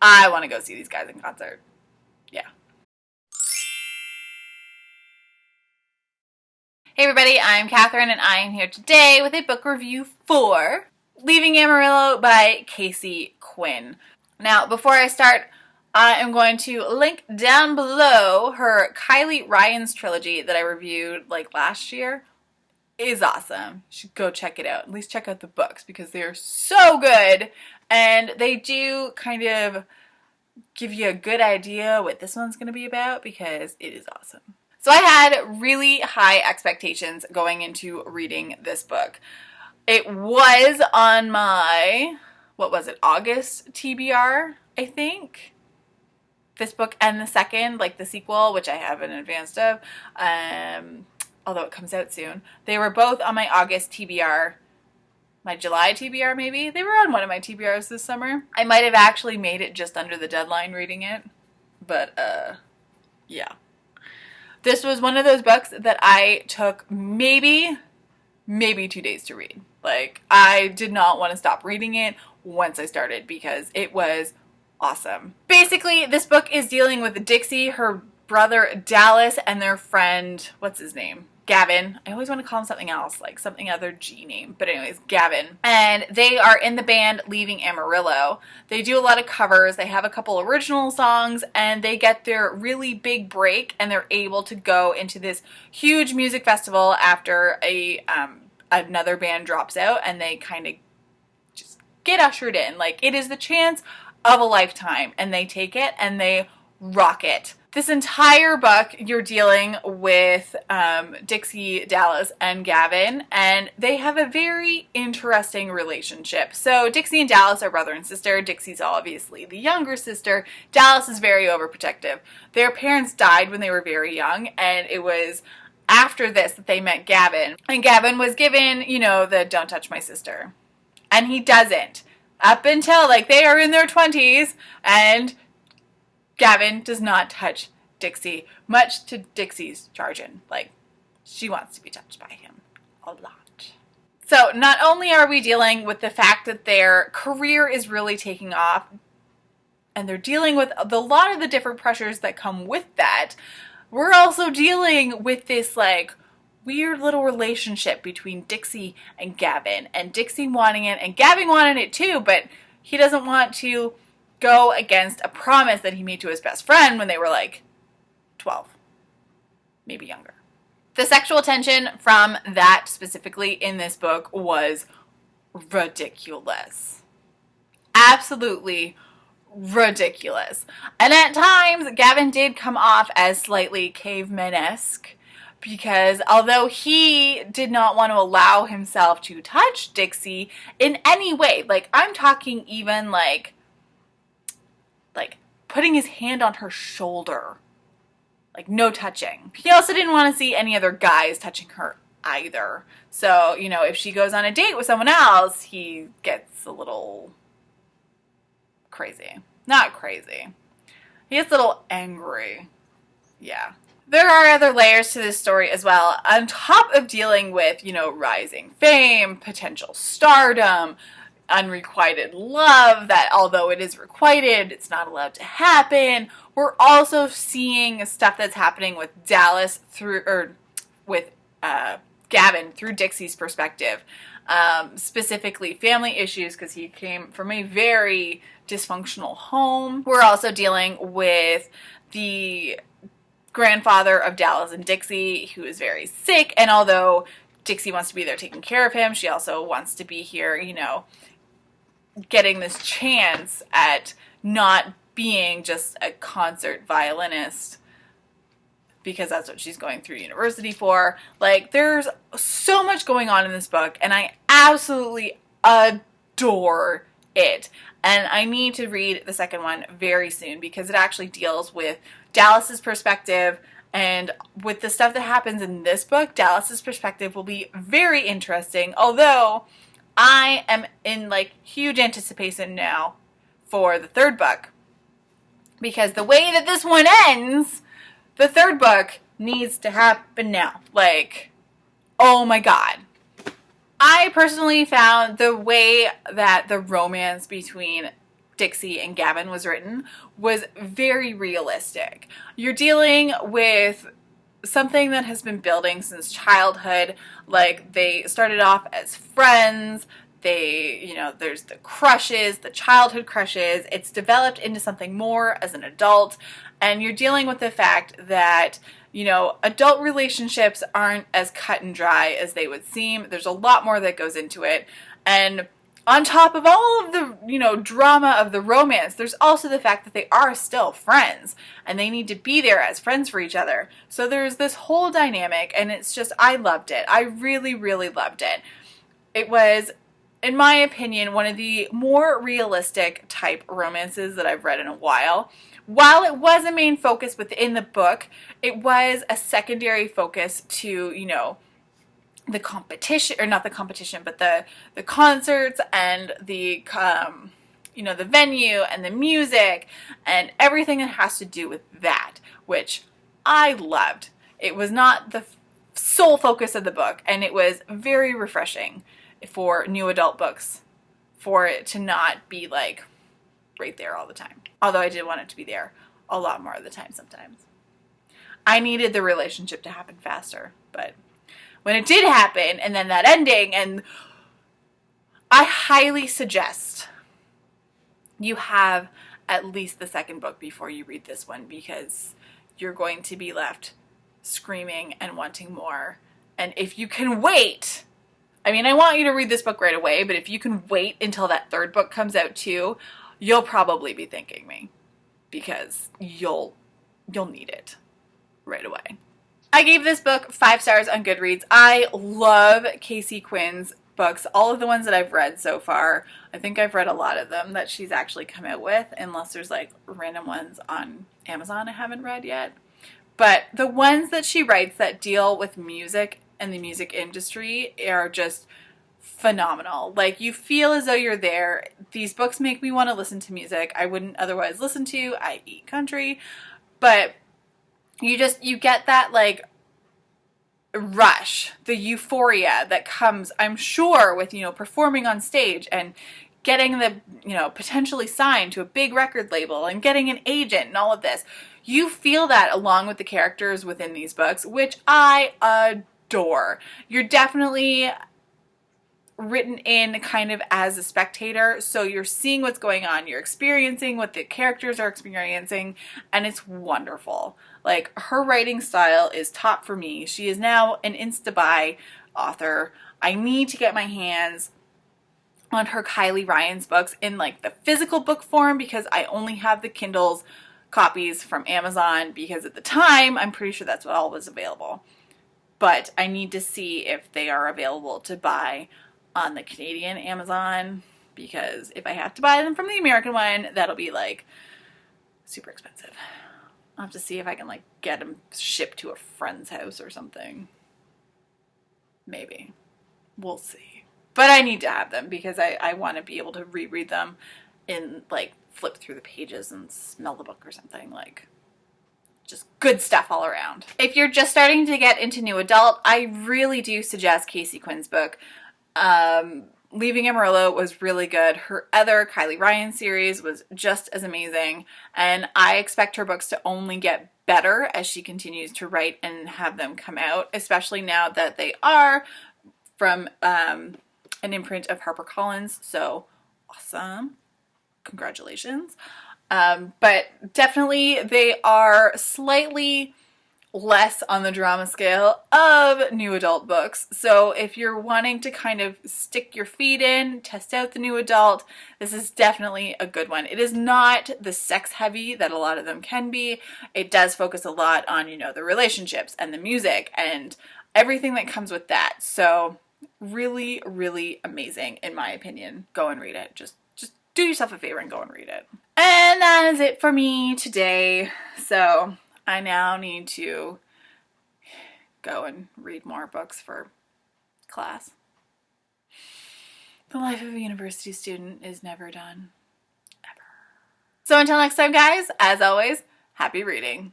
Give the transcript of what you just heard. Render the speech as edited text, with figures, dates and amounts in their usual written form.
I want to go see these guys in concert. Yeah. Hey everybody, I'm Catherine and I am here today with a book review for Leaving Amarillo by Caisey Quinn. Now, before I start, I am going to link down below her Kylie Ryan's trilogy that I reviewed like last year. It is awesome. You should go check it out. At least check out the books because they are so good and they do kind of give you a good idea what this one's going to be about because it is awesome. So I had really high expectations going into reading this book. It was on my, what was it, August TBR, I think? This book and the second, like the sequel, which I have in advance of, although it comes out soon. They were both on my August TBR, my July TBR maybe. They were on one of my TBRs this summer. I might have actually made it just under the deadline reading it, but yeah. This was one of those books that I took maybe 2 days to read. Like, I did not want to stop reading it once I started because it was awesome. Basically, this book is dealing with Dixie, her brother Dallas, and their friend, what's his name? Gavin. I always want to call him something else, like something other G name. But anyways, Gavin. And they are in the band Leaving Amarillo. They do a lot of covers. They have a couple original songs, and they get their really big break, and they're able to go into this huge music festival after another band drops out, and they kind of just get ushered in. Like, it is the chance of a lifetime, and they take it and they rock it. This entire book, you're dealing with Dixie, Dallas, and Gavin, and they have a very interesting relationship. So Dixie and Dallas are brother and sister. Dixie's obviously the younger sister. Dallas is very overprotective. Their parents died when they were very young, and it was after this that they met Gavin. And Gavin was given, you know, the don't touch my sister. And he doesn't. Up until, like, they are in their 20s, and Gavin does not touch Dixie, much to Dixie's chagrin. Like, she wants to be touched by him a lot. So, not only are we dealing with the fact that their career is really taking off, and they're dealing with a lot of the different pressures that come with that, we're also dealing with this, like, weird little relationship between Dixie and Gavin, and Dixie wanting it, and Gavin wanted it too, but he doesn't want to go against a promise that he made to his best friend when they were like 12, maybe younger. The sexual tension from that specifically in this book was ridiculous. Absolutely ridiculous. And at times, Gavin did come off as slightly caveman-esque, because although he did not want to allow himself to touch Dixie in any way, like, I'm talking even like putting his hand on her shoulder, like, no touching. He also didn't want to see any other guys touching her either. So, you know, if she goes on a date with someone else, he gets a little crazy. Not crazy. He gets a little angry. Yeah. There are other layers to this story as well, on top of dealing with, you know, rising fame, potential stardom, unrequited love, that although it is requited, it's not allowed to happen. We're also seeing stuff that's happening with Dallas with Gavin through Dixie's perspective. Specifically family issues, because he came from a very dysfunctional home. We're also dealing with the grandfather of Dallas and Dixie, who is very sick, and although Dixie wants to be there taking care of him, she also wants to be here, you know, getting this chance at not being just a concert violinist, because that's what she's going through university for. Like, there's so much going on in this book, and I absolutely adore it. And I need to read the second one very soon, because it actually deals with Dallas's perspective, and with the stuff that happens in this book, Dallas's perspective will be very interesting, although I am in, like, huge anticipation now for the third book, because the way that this one ends, the third book needs to happen now. Like, oh my god. I personally found the way that the romance between Dixie and Gavin was written was very realistic. You're dealing with something that has been building since childhood. Like, they started off as friends. They, you know, there's the crushes, the childhood crushes. It's developed into something more as an adult. And you're dealing with the fact that, you know, adult relationships aren't as cut and dry as they would seem. There's a lot more that goes into it. And on top of all of the, you know, drama of the romance, there's also the fact that they are still friends and they need to be there as friends for each other. So there's this whole dynamic, and it's just, I loved it. I really, really loved it. It was, in my opinion, one of the more realistic type romances that I've read in a while. While it was a main focus within the book, it was a secondary focus to, you know, the competition, or not the competition, but the concerts and the, you know, the venue and the music and everything that has to do with that, which I loved. It was not the sole focus of the book, and it was very refreshing for new adult books for it to not be like right there all the time. Although I did want it to be there a lot more of the time sometimes. I needed the relationship to happen faster, but when it did happen, and then that ending, and I highly suggest you have at least the second book before you read this one, because you're going to be left screaming and wanting more. And if you can wait, I mean, I want you to read this book right away, but if you can wait until that third book comes out too, you'll probably be thanking me, because you'll need it right away. I gave this book 5 stars on Goodreads. I love Caisey Quinn's books, all of the ones that I've read so far. I think I've read a lot of them that she's actually come out with, unless there's like random ones on Amazon I haven't read yet. But the ones that she writes that deal with music and the music industry are just phenomenal. Like, you feel as though you're there. These books make me want to listen to music I wouldn't otherwise listen to, i.e. country. But you get that like rush, the euphoria that comes, I'm sure, with, you know, performing on stage and getting the, you know, potentially signed to a big record label and getting an agent and all of this. You feel that along with the characters within these books, which I adore. You're definitely written in kind of as a spectator, so you're seeing what's going on, you're experiencing what the characters are experiencing, and it's wonderful. Like, her writing style is top for me. She is now an Insta-buy author. I need to get my hands on her Kylie Ryan's books in like the physical book form, because I only have the Kindle's copies from Amazon, because at the time I'm pretty sure that's what all was available. But I need to see if they are available to buy on the Canadian Amazon, because if I have to buy them from the American one, that'll be like super expensive. I'll have to see if I can like get them shipped to a friend's house or something. Maybe. We'll see. But I need to have them, because I want to be able to reread them and like flip through the pages and smell the book or something. Like, just good stuff all around. If you're just starting to get into new adult, I really do suggest Caisey Quinn's book. Leaving Amarillo was really good. Her other Kylie Ryan series was just as amazing, and I expect her books to only get better as she continues to write and have them come out, especially now that they are from an imprint of HarperCollins. So awesome. Congratulations. But definitely they are slightly less on the drama scale of new adult books. So if you're wanting to kind of stick your feet in, test out the new adult, this is definitely a good one. It is not the sex heavy that a lot of them can be. It does focus a lot on, you know, the relationships and the music and everything that comes with that. So really, really amazing in my opinion. Go and read it. Just do yourself a favor and go and read it. And that is it for me today. So I now need to go and read more books for class. The life of a university student is never done, ever. So until next time, guys, as always, happy reading.